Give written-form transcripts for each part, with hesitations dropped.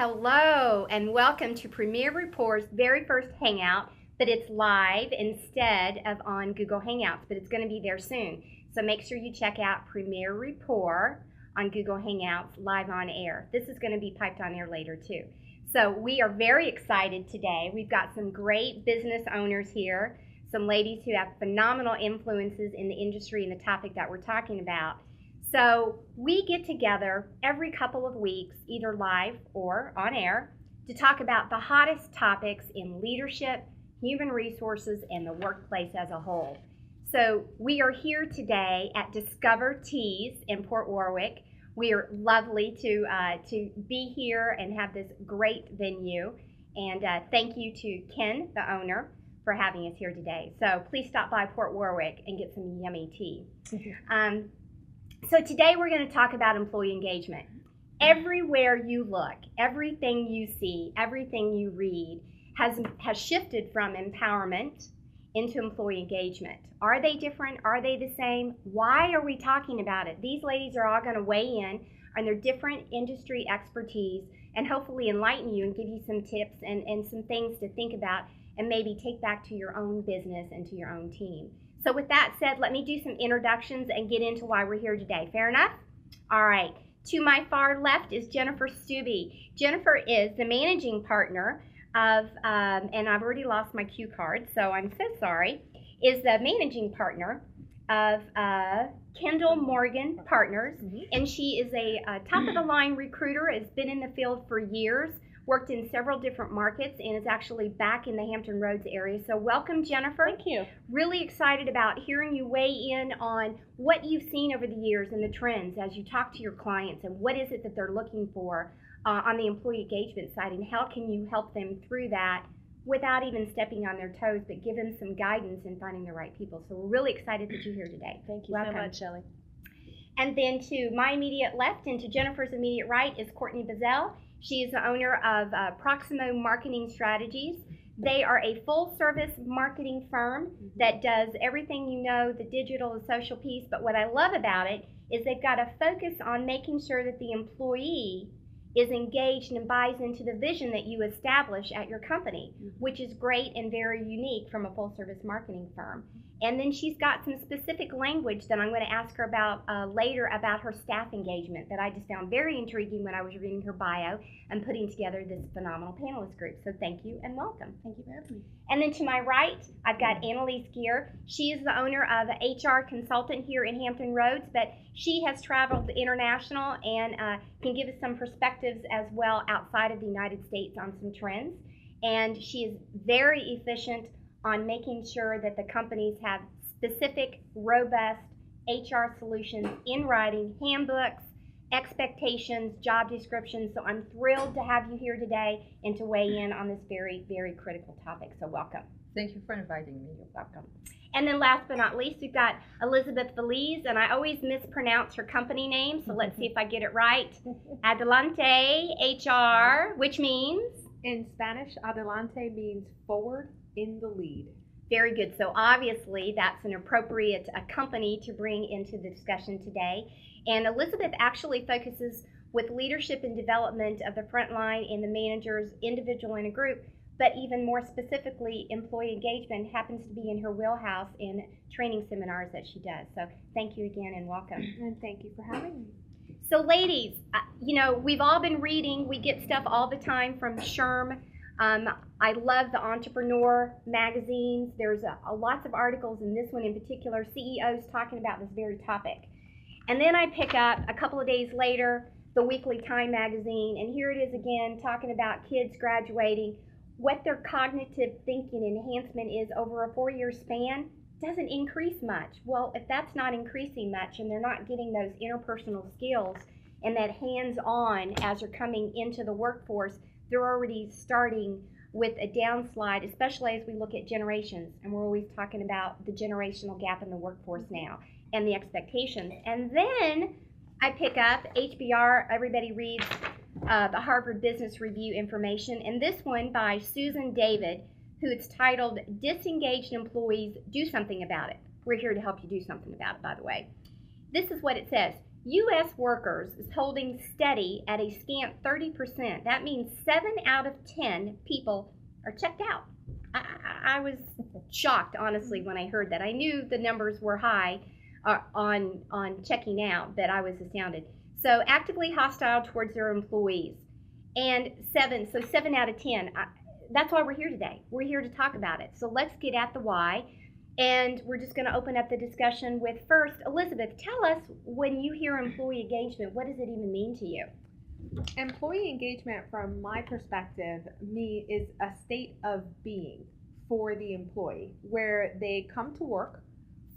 Hello and welcome to Premier Rapport's very first Hangout, but it's live instead of on Google Hangouts, but it's going to be there soon. So make sure you check out Premier Rapport on Google Hangouts live on air. This is going to be piped on air later too. So we are very excited today. We've got some great business owners here, some ladies who have phenomenal influences in the industry and the topic that we're talking about. So we get together every couple of weeks, either live or on air, to talk about the hottest topics in leadership, human resources, and the workplace as a whole. So we are here today at Discover Teas in Port Warwick. We are lovely to be here and have this great venue. And thank you to Ken, the owner, for having us here today. So please stop by Port Warwick and get some yummy tea. So today we're going to talk about employee engagement. Everywhere you look, everything you see, everything you read has shifted from empowerment into employee engagement. Are they different? Are they the same? Why are we talking about it? These ladies are all going to weigh in on their different industry expertise and hopefully enlighten you and give you some tips and some things to think about and maybe take back to your own business and to your own team. So with that said, let me do some introductions and get into why we're here today. Fair enough? All right. To my far left is Jennifer Stubbe. Jennifer is the managing partner of, and I've already lost my cue card, so I'm so sorry, is the managing partner of Kendall Morgan Partners. And she is a top-of-the-line recruiter, has been in the field for years, worked in several different markets, and is actually back in the Hampton Roads area. So welcome, Jennifer. Thank you. Really excited about hearing you weigh in on what you've seen over the years and the trends as you talk to your clients and what is it that they're looking for on the employee engagement side, and how can you help them through that without even stepping on their toes, but give them some guidance in finding the right people. So we're really excited that you're here today. Thank you Welcome. so much, Shelley. And then to my immediate left and to Jennifer's immediate right is Courtney Bazell. She is the owner of Proximo Marketing Strategies. They are a full-service marketing firm that does everything you know, the digital, the social piece. But what I love about it is they've got a focus on making sure that the employee is engaged and buys into the vision that you establish at your company, which is great and very unique from a full-service marketing firm. And then she's got some specific language that I'm going to ask her about later about her staff engagement that I just found very intriguing when I was reading her bio and putting together this phenomenal panelist group. So thank you and welcome. Thank you for having me. And then to my right, I've got Annalise Gear. She is the owner of an HR consultant here in Hampton Roads, but she has traveled international and can give us some perspectives as well outside of the United States on some trends. And she is very efficient on making sure that the companies have specific, robust HR solutions in writing, handbooks, expectations, job descriptions. So I'm thrilled to have you here today and to weigh in on this very, very critical topic. So welcome. Thank you for inviting me. You're welcome. And then last but not least, we've got Elizabeth Feliz, and I always mispronounce her company name, so let's see if I get it right. Adelante HR, which means? In Spanish, adelante means forward in the lead. Very good. So obviously that's an appropriate company to bring into the discussion today. And Elizabeth actually focuses with leadership and development of the front line and the managers, individual and a group, but even more specifically, employee engagement happens to be in her wheelhouse in training seminars that she does. So thank you again and welcome. And thank you for having me. So ladies, you know, we've all been reading. We get stuff all the time from SHRM. I love the Entrepreneur magazines. There's lots of articles, in this one in particular, CEOs talking about this very topic. And then I pick up a couple of days later the Weekly Time magazine, and here it is again talking about kids graduating. What their cognitive thinking enhancement is over a 4-year span doesn't increase much. Well, if that's not increasing much and they're not getting those interpersonal skills and that hands-on as they're coming into the workforce, they're already starting with a downslide, especially as we look at generations. And we're always talking about the generational gap in the workforce now and the expectations. And then I pick up HBR. Everybody reads the Harvard Business Review information. And this one by Susan David, who it's titled, Disengaged Employees, Do Something About It. We're here to help you do something about it, by the way. This is what it says. U.S. workers is holding steady at a scant 30%. That means 7 out of 10 people are checked out. I was shocked, honestly, when I heard that. I knew the numbers were high on checking out, but I was astounded. So actively hostile towards their employees. And 7 out of 10. That's why we're here today. We're here to talk about it. So let's get at the why. And we're just going to open up the discussion with first, Elizabeth, tell us, when you hear employee engagement, what does it even mean to you? Employee engagement, from my perspective, is a state of being for the employee, where they come to work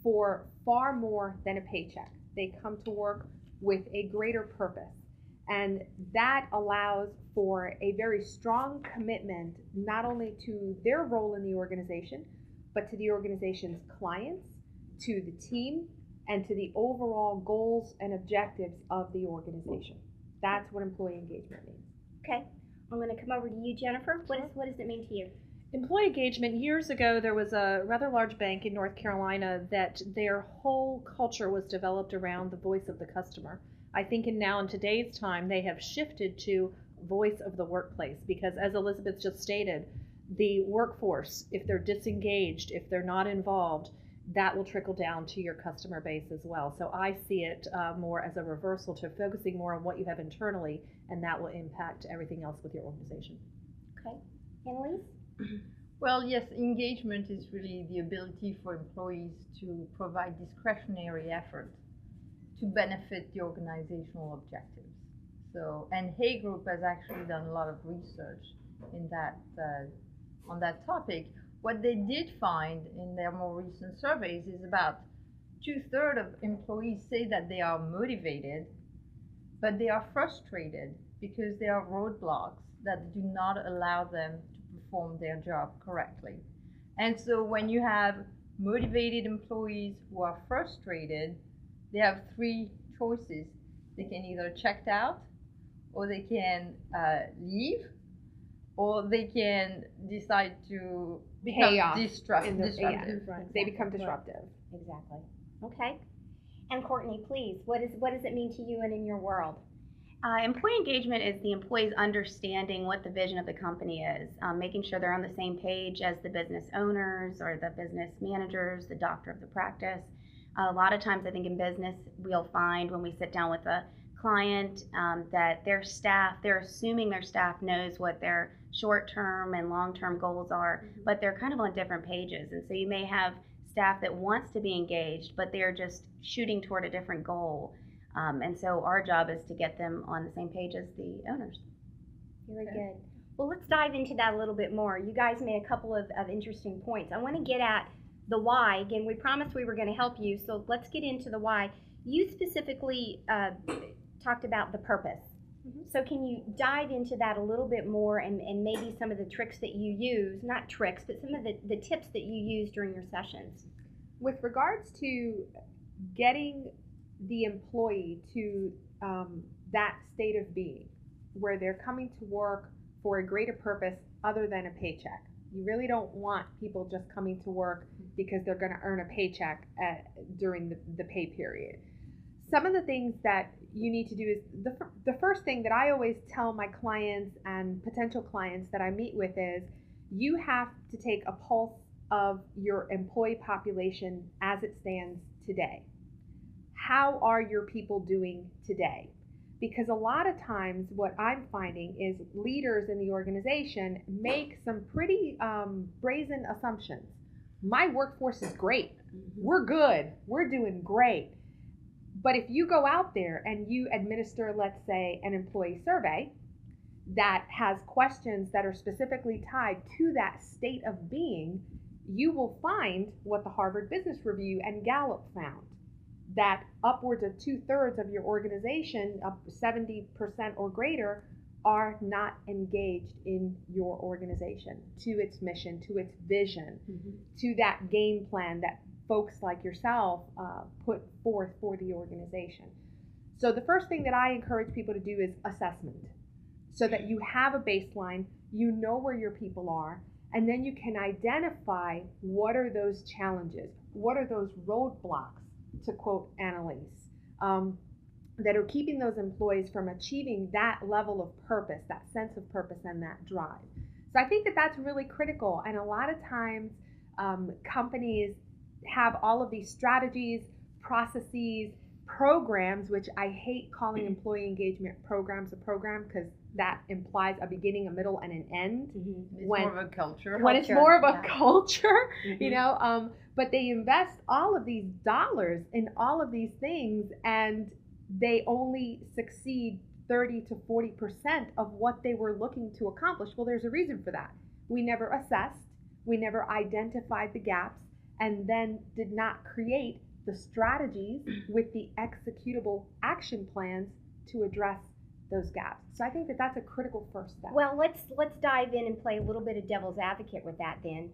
for far more than a paycheck. They come to work with a greater purpose. And that allows for a very strong commitment, not only to their role in the organization, but to the organization's clients, to the team, and to the overall goals and objectives of the organization. That's what employee engagement means. Okay, I'm going to come over to you, Jennifer. What does it mean to you? Employee engagement, years ago, there was a rather large bank in North Carolina that their whole culture was developed around the voice of the customer. I think in today's time, they have shifted to voice of the workplace, because as Elizabeth just stated, the workforce, if they're disengaged, if they're not involved, that will trickle down to your customer base as well. So I see it more as a reversal to focusing more on what you have internally, and that will impact everything else with your organization. Okay. Annalise? Well, yes, engagement is really the ability for employees to provide discretionary effort to benefit the organizational objectives. So, and Hay Group has actually done a lot of research in that on that topic. What they did find in their more recent surveys is about 2/3 of employees say that they are motivated, but they are frustrated because there are roadblocks that do not allow them to perform their job correctly. And so when you have motivated employees who are frustrated, they have 3 choices. They can either check out, or they can leave, or they can decide to become disruptive. They become disruptive. Exactly. Okay. And Courtney, please, what does it mean to you and in your world? Employee engagement is the employees understanding what the vision of the company is, making sure they're on the same page as the business owners or the business managers, the doctor of the practice. A lot of times I think in business we'll find when we sit down with a client that their staff, they're assuming their staff knows what their short-term and long-term goals are, but they're kind of on different pages. And so you may have staff that wants to be engaged, but they're just shooting toward a different goal. And so our job is to get them on the same page as the owners. Very good. Well, let's dive into that a little bit more. You guys made a couple of interesting points. I want to get at the why. Again, we promised we were going to help you, so let's get into the why. You specifically talked about the purpose. So can you dive into that a little bit more, and maybe some of the tricks that you use, not tricks, but some of the tips that you use during your sessions? With regards to getting the employee to that state of being, where they're coming to work for a greater purpose other than a paycheck. You really don't want people just coming to work because they're going to earn a paycheck during the pay period. Some of the things that you need to do is the first thing that I always tell my clients and potential clients that I meet with is you have to take a pulse of your employee population as it stands today. How are your people doing today? Because a lot of times what I'm finding is leaders in the organization make some pretty brazen assumptions. My workforce is great. We're good. We're doing great. But if you go out there and you administer, let's say, an employee survey that has questions that are specifically tied to that state of being, you will find what the Harvard Business Review and Gallup found, that upwards of 2/3 of your organization, up 70% or greater, are not engaged in your organization, to its mission, to its vision, to that game plan that folks like yourself put forth for the organization. So the first thing that I encourage people to do is assessment, so that you have a baseline, you know where your people are, and then you can identify what are those challenges, what are those roadblocks, to quote Annalise, that are keeping those employees from achieving that level of purpose, that sense of purpose and that drive. So I think that that's really critical. And a lot of times companies have all of these strategies, processes, programs, which I hate calling employee engagement programs a program because that implies a beginning, a middle, and an end. It's more of a culture. When it's more of a culture, Mm-hmm. but they invest all of these dollars in all of these things, and they only succeed 30 to 40% of what they were looking to accomplish. Well, there's a reason for that. We never assessed, we never identified the gaps, and then did not create the strategies with the executable action plans to address those gaps. So I think that that's a critical first step. Well, let's dive in and play a little bit of devil's advocate with that then.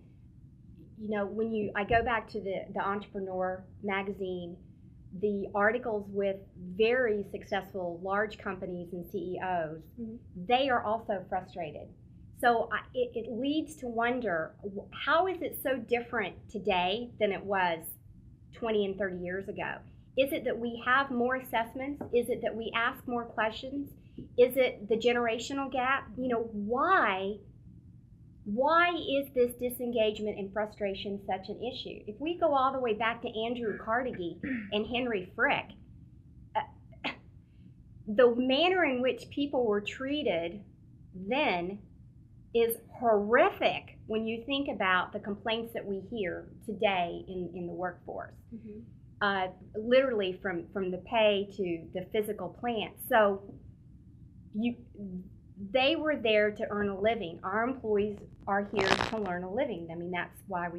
When I go back to the Entrepreneur magazine, the articles with very successful large companies and CEOs, they are also frustrated. So it leads to wonder, how is it so different today than it was 20 and 30 years ago? Is it that we have more assessments? Is it that we ask more questions? Is it the generational gap? Why is this disengagement and frustration such an issue? If we go all the way back to Andrew Carnegie and Henry Frick, the manner in which people were treated then is horrific when you think about the complaints that we hear today in the workforce. Literally from the pay to the physical plant. So they were there to earn a living. Our employees are here to learn a living. I mean, that's why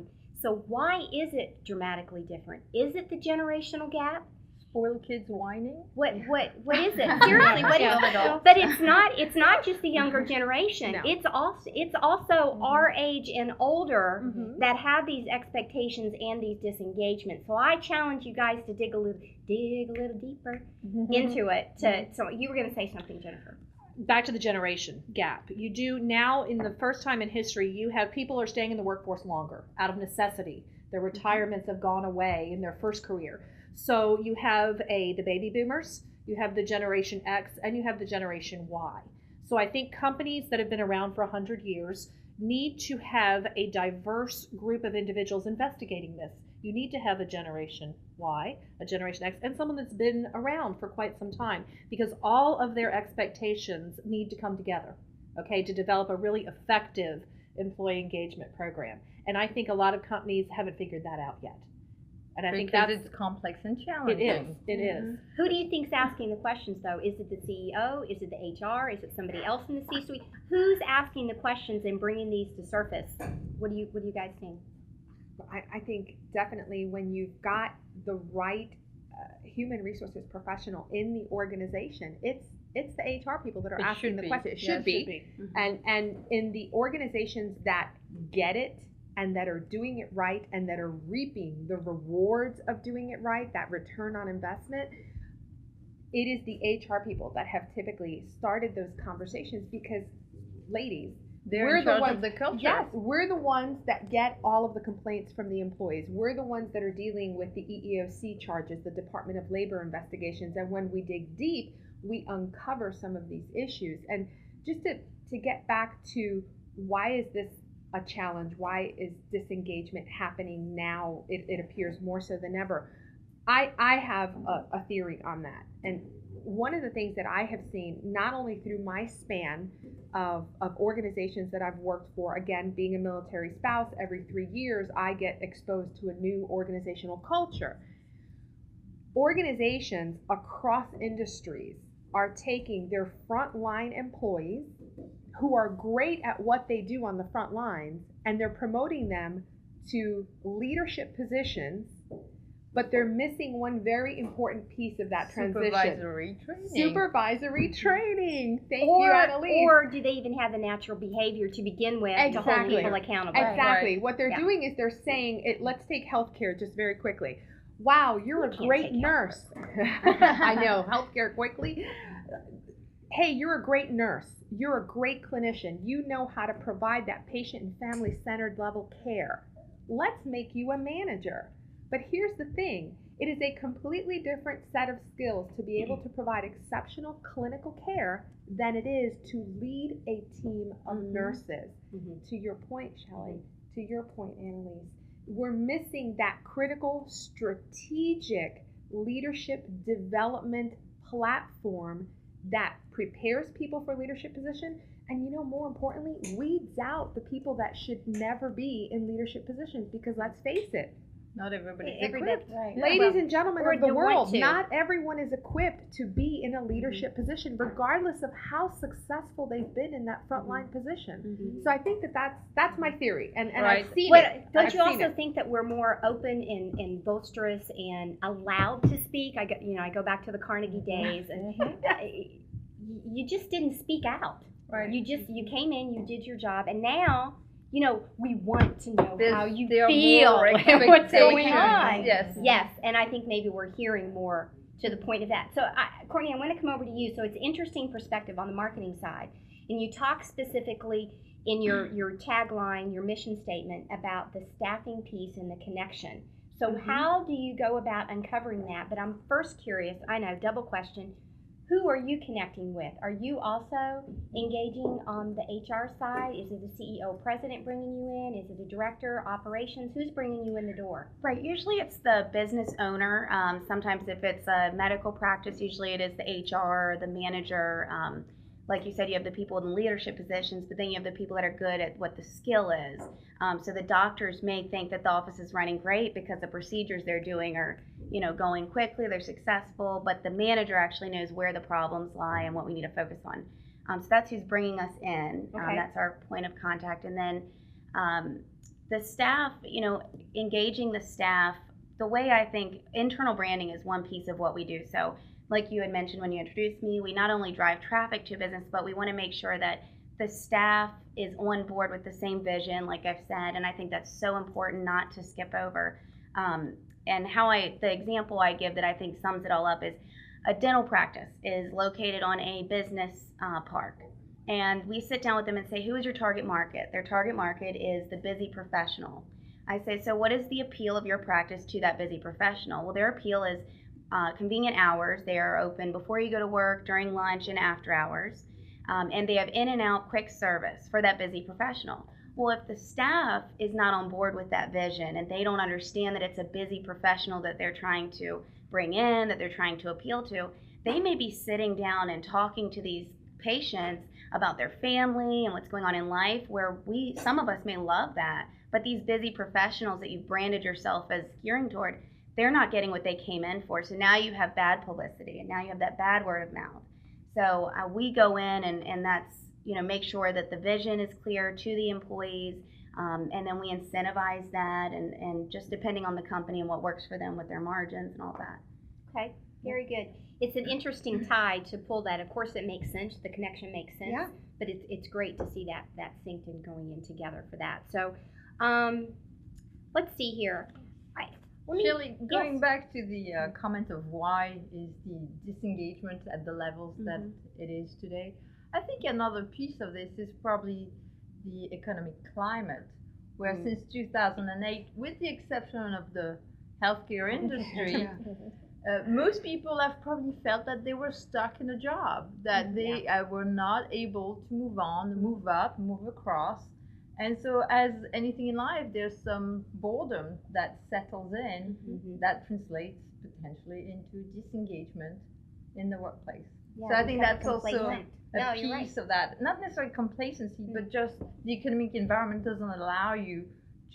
so why is it dramatically different? Is it the generational gap? Spoiled kids whining? What is it? Seriously, what is it? But it's not just the younger generation. No. It's also our age and older that have these expectations and these disengagements. So I challenge you guys to dig a little deeper into it. So you were going to say something, Jennifer. Back to the generation gap. You do now, in the first time in history, you have people are staying in the workforce longer out of necessity. Their retirements have gone away in their first career. So you have the baby boomers, you have the Generation X, and you have the Generation Y. So I think companies that have been around for 100 years need to have a diverse group of individuals investigating this. You need to have a Generation Y, a Generation X, and someone that's been around for quite some time, because all of their expectations need to come together, okay, to develop a really effective employee engagement program. And I think a lot of companies haven't figured that out yet. And I think because it's complex and challenging. It is. Who do you think's asking the questions, though? Is it the CEO? Is it the HR? Is it somebody else in the C-suite? Who's asking the questions and bringing these to surface? What do you guys think? I think definitely when you've got the right human resources professional in the organization, it's the HR people that are asking the questions. It should be. And in the organizations that get it and that are doing it right and that are reaping the rewards of doing it right, that return on investment, it is the HR people that have typically started those conversations, because ladies, we're the ones of the culture. Yes, we're the ones that get all of the complaints from the employees. We're the ones that are dealing with the EEOC charges, the Department of Labor investigations, and when we dig deep, we uncover some of these issues. And just to get back to why is this a challenge? Why is disengagement happening now? It appears more so than ever. I have a theory on that. And one of the things that I have seen, not only through my span of organizations that I've worked for, again, being a military spouse, every 3 years I get exposed to a new organizational culture. Organizations across industries are taking their frontline employees who are great at what they do on the front lines, and they're promoting them to leadership positions, but they're missing one very important piece of that transition. Supervisory training. Thank you, Annalise. Or do they even have the natural behavior to begin with to hold people accountable? Exactly. Right. What they're doing is they're saying, let's take healthcare just very quickly. Wow, you're a great nurse. I know, healthcare quickly. Hey, you're a great nurse. You're a great clinician. You know how to provide that patient and family-centered level care. Let's make you a manager. But here's the thing. It is a completely different set of skills to be able to provide exceptional clinical care than it is to lead a team of nurses. To your point, Shelley, to your point, Annalise, we're missing that critical strategic leadership development platform that prepares people for leadership position, and more importantly, weeds out the people that should never be in leadership positions, because let's face it, not everybody's equipped. right. Ladies and gentlemen of the world, to. not everyone is equipped to be in a leadership position, regardless of how successful they've been in that frontline position. So I think that's my theory, and I've seen it. Don't you also think that we're more open and boisterous and allowed to speak? I go back to the Carnegie days, and you just didn't speak out. Right. You came in, you did your job, and now we want to know how you there feel, are more what's going on. Yes, and I think maybe we're hearing more to the point of that. So, Courtney, I want to come over to you. So it's interesting perspective on the marketing side, and you talk specifically in your tagline, your mission statement about the staffing piece and the connection. So how do you go about uncovering that? But I'm first curious. I know, double question. Who are you connecting with? Are you also engaging on the HR side? Is it the CEO president bringing you in? Is it a director, operations? Who's bringing you in the door? Right. Usually it's the business owner. Sometimes if it's a medical practice, usually it is the HR, the manager. Like you said, you have the people in leadership positions, but then you have the people that are good at what the skill is. So the doctors may think that the office is running great because the procedures they're doing are, going quickly, they're successful, but the manager actually knows where the problems lie and what we need to focus on. So that's who's bringing us in. Okay. That's our point of contact. And then the staff, engaging the staff, the way I think internal branding is one piece of what we do. So like you had mentioned when you introduced me, we not only drive traffic to business, but we want to make sure that the staff is on board with the same vision, like I've said, and I think that's so important not to skip over. And the example I give that I think sums it all up is a dental practice is located on a business park. And we sit down with them and say, who is your target market? Their target market is the busy professional. I say, so what is the appeal of your practice to that busy professional? Well, their appeal is convenient hours. They are open before you go to work, during lunch, and after hours. And they have in and out quick service for that busy professional. Well, if the staff is not on board with that vision and they don't understand that it's a busy professional that they're trying to bring in, that they're trying to appeal to, they may be sitting down and talking to these patients about their family and what's going on in life, where some of us may love that, but these busy professionals that you've branded yourself as gearing toward, they're not getting what they came in for. So now you have bad publicity, and now you have that bad word of mouth. So we go in and that's, make sure that the vision is clear to the employees, and then we incentivize that, and just depending on the company and what works for them with their margins and all that. Okay, very good. It's an interesting tie to pull that. Of course, it makes sense. The connection makes sense. Yeah. But it's great to see that synced and going in together for that. So, let's see here. Shelley, going back to the comment of why is the disengagement at the levels that it is today, I think another piece of this is probably the economic climate, where since 2008, with the exception of the healthcare industry, most people have probably felt that they were stuck in a job, that they were not able to move on, move up, move across. And so, as anything in life, there's some boredom that settles in that translates potentially into disengagement in the workplace. So I think that's also a piece of that. Not necessarily complacency, but just the economic environment doesn't allow you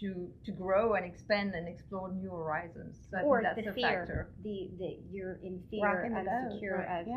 to grow and expand and explore new horizons. So I think that's a factor. You're in fear, unsecure of,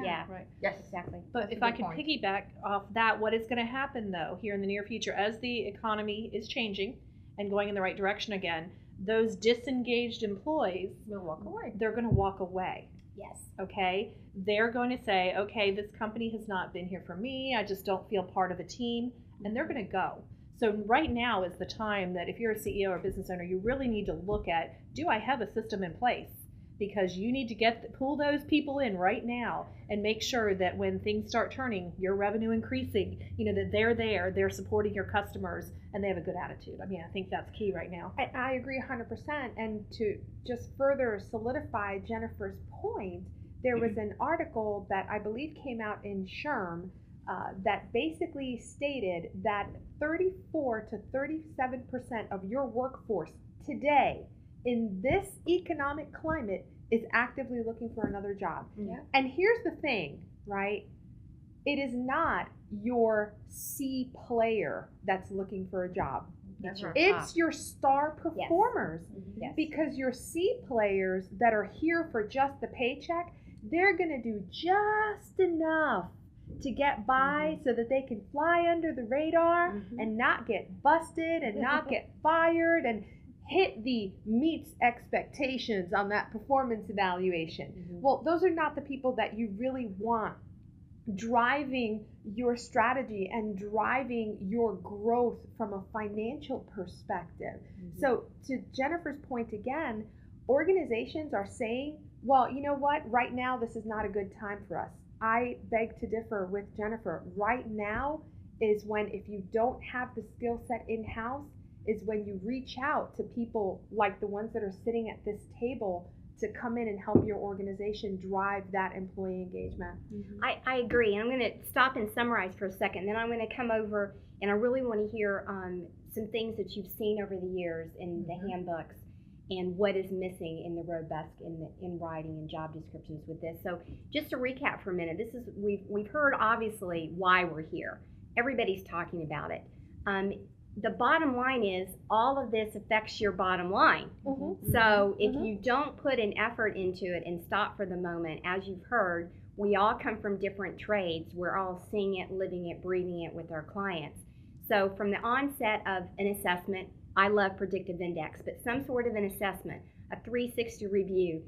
Yes, exactly. But if I could piggyback off that, what is going to happen though here in the near future as the economy is changing and going in the right direction again, those disengaged employees will walk away. They're going to walk away. Yes. Okay. They're going to say, okay, this company has not been here for me. I just don't feel part of a team, and they're going to go. So right now is the time that if you're a CEO or business owner, you really need to look at, do I have a system in place because you need to pull those people in right now and make sure that when things start turning, your revenue increasing, that they're supporting your customers, and they have a good attitude. I mean, I think that's key right now. I agree 100%. And to just further solidify Jennifer's point, there was an article that I believe came out in SHRM that basically stated that 34 to 37% of your workforce today in this economic climate is actively looking for another job. Yeah. And here's the thing, right? It is not your C player that's looking for a job. It's your star performers. Yes. Because your C players that are here for just the paycheck, they're going to do just enough to get by so that they can fly under the radar and not get busted and not get fired and hit the meets expectations on that performance evaluation. Well, those are not the people that you really want driving your strategy and driving your growth from a financial perspective. So to Jennifer's point again, organizations are saying, well, you know what, right now this is not a good time for us. I beg to differ with Jennifer. Right now is when, if you don't have the skill set in-house, is when you reach out to people like the ones that are sitting at this table to come in and help your organization drive that employee engagement. I agree, and I'm going to stop and summarize for a second. Then I'm going to come over, and I really want to hear some things that you've seen over the years in the handbooks and what is missing in the robust in writing and job descriptions with this. So just to recap for a minute, this is we've heard obviously why we're here. Everybody's talking about it. The bottom line is all of this affects your bottom line. So if you don't put an effort into it and stop for the moment, as you've heard, we all come from different trades. We're all seeing it, living it, breathing it with our clients. So from the onset of an assessment, I love predictive index, but some sort of an assessment, a 360 review,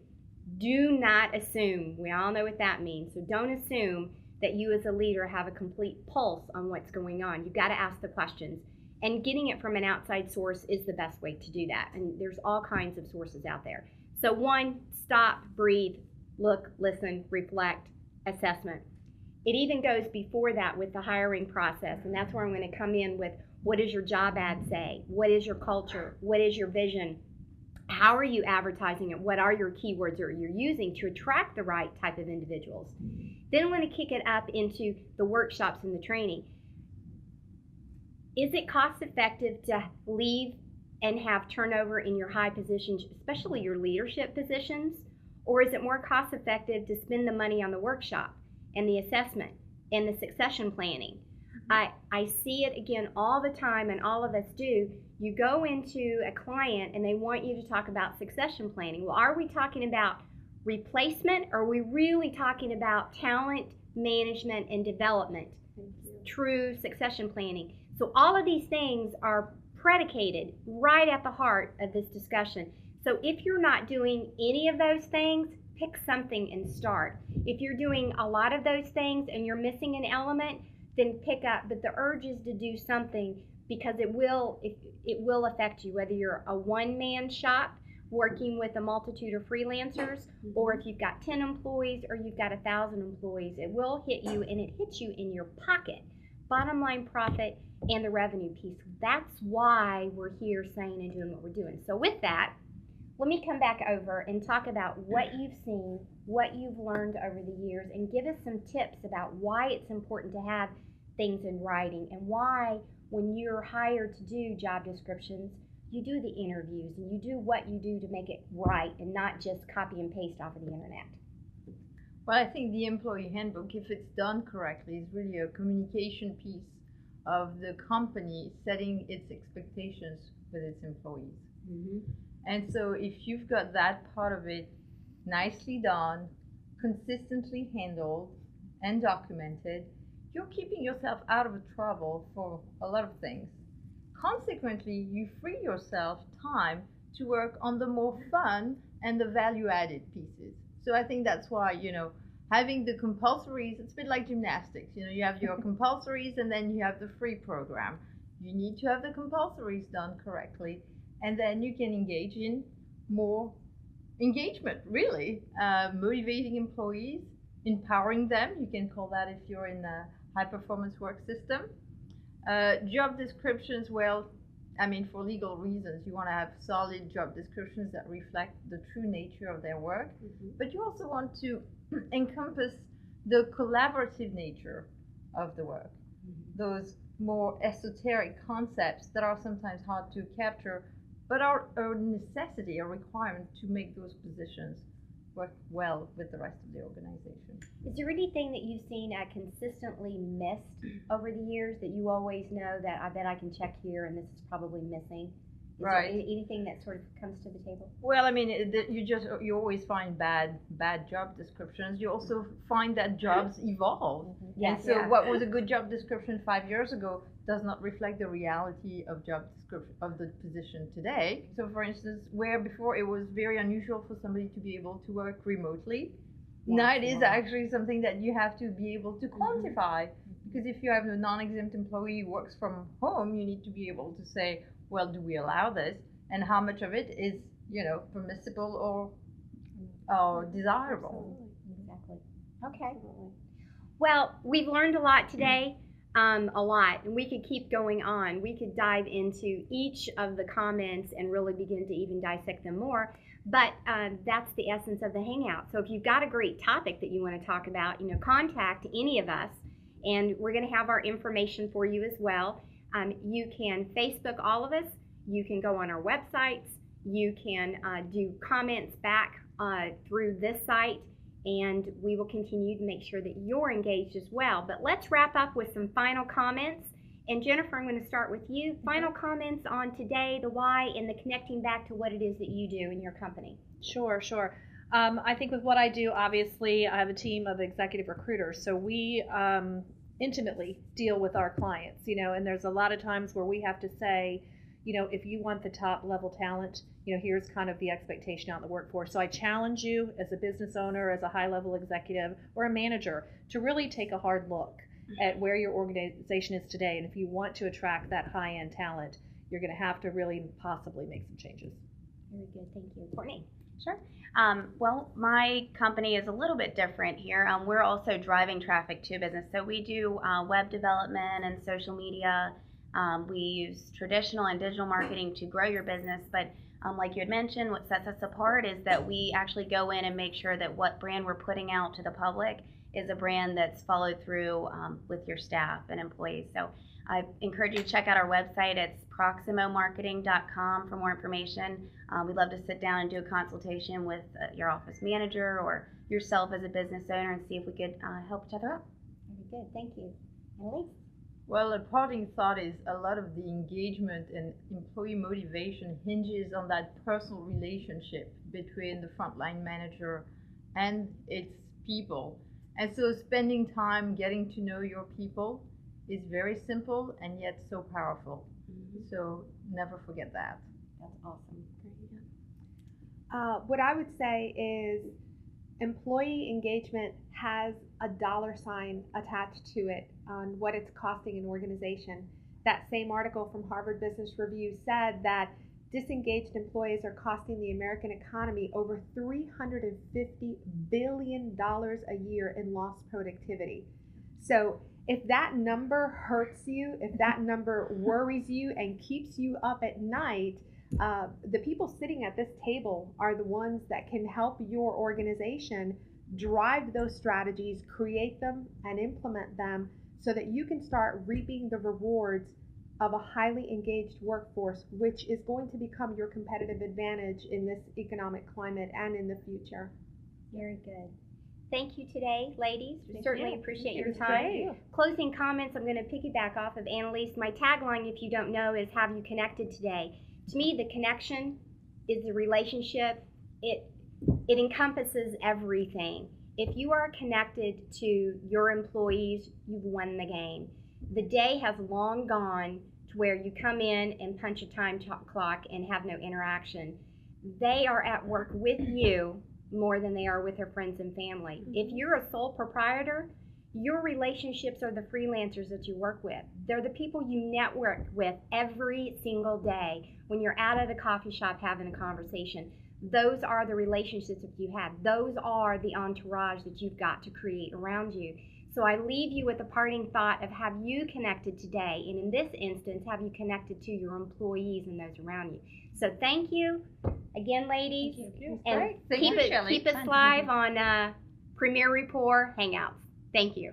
do not assume, we all know what that means, so don't assume that you as a leader have a complete pulse on what's going on. You've got to ask the questions. And getting it from an outside source is the best way to do that. And there's all kinds of sources out there. So one, stop, breathe, look, listen, reflect, assessment. It even goes before that with the hiring process. And that's where I'm going to come in with, what does your job ad say? What is your culture? What is your vision? How are you advertising it? What are your keywords that you're using to attract the right type of individuals? Then I'm going to kick it up into the workshops and the training. Is it cost effective to leave and have turnover in your high positions, especially your leadership positions? Or is it more cost effective to spend the money on the workshop and the assessment and the succession planning? I see it again all the time, and all of us do. You go into a client and they want you to talk about succession planning. Well, are we talking about replacement, or are we really talking about talent management and development, true succession planning? So all of these things are predicated right at the heart of this discussion. So if you're not doing any of those things, pick something and start. If you're doing a lot of those things and you're missing an element, then pick up. But the urge is to do something, because it will affect you, whether you're a one-man shop working with a multitude of freelancers, or if you've got 10 employees or you've got 1,000 employees. It will hit you, and it hits you in your pocket. Bottom line profit and the revenue piece. That's why we're here saying and doing what we're doing. So with that, let me come back over and talk about what you've seen, what you've learned over the years, and give us some tips about why it's important to have things in writing, and why when you're hired to do job descriptions, you do the interviews and you do what you do to make it right and not just copy and paste off of the internet. Well, I think the employee handbook, if it's done correctly, is really a communication piece of the company setting its expectations with its employees. And so if you've got that part of it nicely done, consistently handled, and documented, you're keeping yourself out of trouble for a lot of things. Consequently, you free yourself time to work on the more fun and the value-added pieces. So I think that's why, having the compulsories, it's a bit like gymnastics. You have your compulsories and then you have the free program. You need to have the compulsories done correctly, and then you can engage in more engagement, really. Motivating employees, empowering them. You can call that if you're in a high performance work system. Job descriptions, well, I mean, for legal reasons, you want to have solid job descriptions that reflect the true nature of their work, but you also want to encompass the collaborative nature of the work, those more esoteric concepts that are sometimes hard to capture, but are a necessity, a requirement to make those positions work well with the rest of the organization. Is there anything that you've seen consistently missed over the years that you always know that I bet I can check here and this is probably missing? Is Right. there anything that sort of comes to the table? Well, I mean, you always find bad job descriptions. You also find that jobs evolve. Yes. And so what was a good job description 5 years ago does not reflect the reality of job description of the position today. So for instance, where before it was very unusual for somebody to be able to work remotely, now it is actually something that you have to be able to quantify. Because if you have a non-exempt employee who works from home, you need to be able to say, well, do we allow this? And how much of it is, permissible or desirable? Exactly. Okay. Well, we've learned a lot today, a lot, and we could keep going on. We could dive into each of the comments and really begin to even dissect them more. But that's the essence of the Hangout. So if you've got a great topic that you want to talk about, contact any of us, and we're going to have our information for you as well. You can Facebook all of us. You can go on our websites. You can do comments back through this site, and we will continue to make sure that you're engaged as well. But let's wrap up with some final comments. And Jennifer, I'm going to start with you. Final comments on today, the why, and the connecting back to what it is that you do in your company. Sure. I think with what I do, obviously, I have a team of executive recruiters. So we intimately deal with our clients, and there's a lot of times where we have to say, if you want the top level talent, here's kind of the expectation out in the workforce. So I challenge you as a business owner, as a high level executive or a manager to really take a hard look at where your organization is today. And if you want to attract that high end talent, you're going to have to really possibly make some changes. Very good. Thank you. Courtney? Sure. Well, my company is a little bit different here. We're also driving traffic to business. So we do web development and social media. We use traditional and digital marketing to grow your business. But like you had mentioned, what sets us apart is that we actually go in and make sure that what brand we're putting out to the public is a brand that's followed through with your staff and employees. So I encourage you to check out our website. It's proximomarketing.com for more information. We'd love to sit down and do a consultation with your office manager or yourself as a business owner and see if we could help each other out. Very good. Thank you. Annalise? Well, a parting thought is a lot of the engagement and employee motivation hinges on that personal relationship between the frontline manager and its people. And so spending time getting to know your people is very simple and yet so powerful. So never forget that. That's awesome. What I would say is employee engagement has a dollar sign attached to it on what it's costing an organization. That same article from Harvard Business Review said that disengaged employees are costing the American economy over $350 billion a year in lost productivity. So if that number hurts you, if that number worries you and keeps you up at night, the people sitting at this table are the ones that can help your organization drive those strategies, create them, and implement them so that you can start reaping the rewards of a highly engaged workforce, which is going to become your competitive advantage in this economic climate and in the future. Very good. Thank you today, ladies. We certainly appreciate your It was time. great. Closing comments, I'm going to piggyback off of Annalise. My tagline, if you don't know, is have you connected today? To me, the connection is the relationship. It encompasses everything. If you are connected to your employees, you've won the game. The day has long gone to where you come in and punch a time clock and have no interaction. They are at work with you more than they are with their friends and family. If you're a sole proprietor, your relationships are the freelancers that you work with. They're the people you network with every single day when you're out at a coffee shop having a conversation. Those are the relationships that you have. Those are the entourage that you've got to create around you. So I leave you with a parting thought of, have you connected today? And in this instance, have you connected to your employees and those around you? So thank you again, ladies. Thank you. And Thank keep you, it Shelley. keep us live on Premier Rapport Hangouts. Thank you.